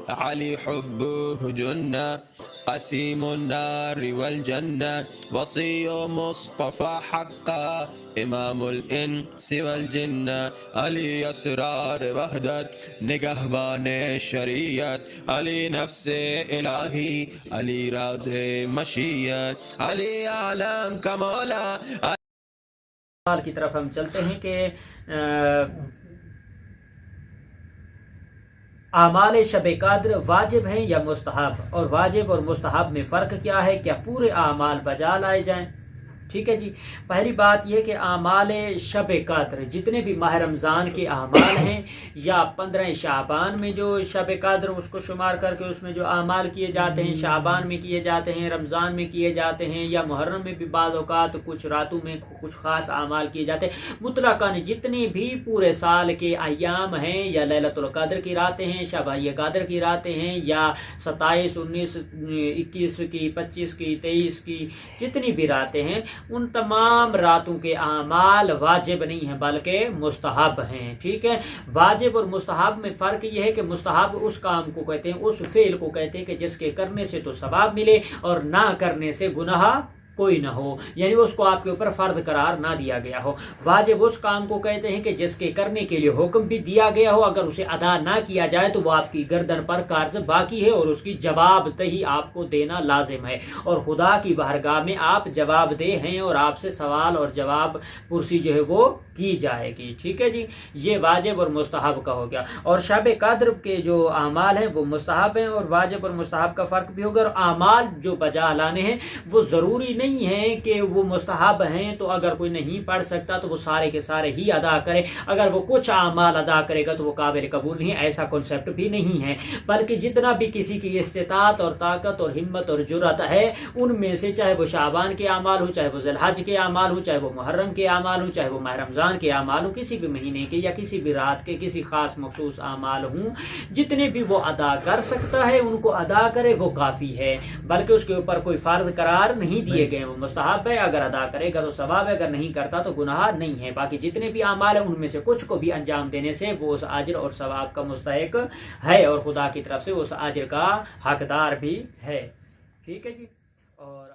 علي حبه جنة قسيم النار والجنة وصي مصطفى حقا إمام الإنس والجنة علي أسرار وحدت نگهبان شریعت علی نفس الہی علی راز مشیت علی عالم کمالا. کی طرف ہم چلتے ہیں کہ اعمال شب قدر واجب ہیں یا مستحب، اور واجب اور مستحب میں فرق کیا ہے، کیا پورے اعمال بجا لائے جائیں؟ ٹھیک ہے جی. پہلی بات یہ کہ اعمال شب قدر جتنے بھی ماہ رمضان کے اعمال ہیں یا 15 شعبان میں جو شب قدر اس کو شمار کر کے اس میں جو اعمال کیے جاتے ہیں، شعبان میں کیے جاتے ہیں، رمضان میں کیے جاتے ہیں، یا محرم میں بھی بعض اوقات کچھ راتوں میں کچھ خاص اعمال کیے جاتے ہیں، مطلقاً جتنے بھی پورے سال کے ایام ہیں، یا لیلۃ القدر کی راتیں ہیں، شب قدر کی راتیں ہیں، یا 27 19 21 کی 25 کی 23 کی جتنی بھی راتیں ہیں، ان تمام راتوں کے اعمال واجب نہیں ہیں بلکہ مستحب ہیں. ٹھیک ہے. واجب اور مستحب میں فرق یہ ہے کہ مستحب اس کام کو کہتے ہیں، اس فعل کو کہتے ہیں کہ جس کے کرنے سے تو ثواب ملے اور نہ کرنے سے گناہ کوئی نہ ہو، یعنی اس کو آپ کے اوپر فرض قرار نہ دیا گیا ہو. واجب اس کام کو کہتے ہیں کہ جس کے کرنے کے لیے حکم بھی دیا گیا ہو، اگر اسے ادا نہ کیا جائے تو وہ آپ کی گردن پر قرض باقی ہے اور اس کی جواب دہی آپ کو دینا لازم ہے، اور خدا کی بارگاہ میں آپ جواب دہ ہیں اور آپ سے سوال اور جواب پرسی جو ہے وہ کی جائے گی. ٹھیک ہے جی. یہ واجب اور مستحب کا ہو گیا. اور شب قدر کے جو اعمال ہیں وہ مستحب ہیں، اور واجب اور مستحب کا فرق بھی ہوگا. اور اعمال جو بجا لانے ہیں وہ ضروری نہیں ہے کہ وہ مستحب ہیں تو اگر کوئی نہیں پڑھ سکتا تو وہ سارے کے سارے ہی ادا کرے، اگر وہ کچھ اعمال ادا کرے گا تو وہ قابل قبول نہیں. ایسا کنسیپٹ بھی نہیں ہے، بلکہ جتنا بھی کسی کی استطاعت اور طاقت اور ہمت اور جرأت ہے ان میں سے، چاہے وہ شعبان کے اعمال ہو، چاہے وہ ذی الحج کے اعمال ہو، چاہے وہ محرم کے اعمال ہو، چاہے وہ ماہ رمضان کے اعمال ہوں، کسی بھی مہینے کے یا کسی بھی رات کے کسی خاص مخصوص اعمال ہوں، جتنے بھی وہ ادا کر سکتا ہے ان کو ادا کرے، وہ کافی ہے. بلکہ اس کے اوپر کوئی فرض قرار نہیں دیے گئے، وہ مستحب ہے، اگر ادا کرے گا تو ثواب ہے، اگر نہیں کرتا تو گناہ نہیں ہے. باقی جتنے بھی اعمال ہیں ان میں سے کچھ کو بھی انجام دینے سے وہ اس اجر اور ثواب کا مستحق ہے اور خدا کی طرف سے اس اجر کا حقدار بھی ہے. ٹھیک ہے جی. اور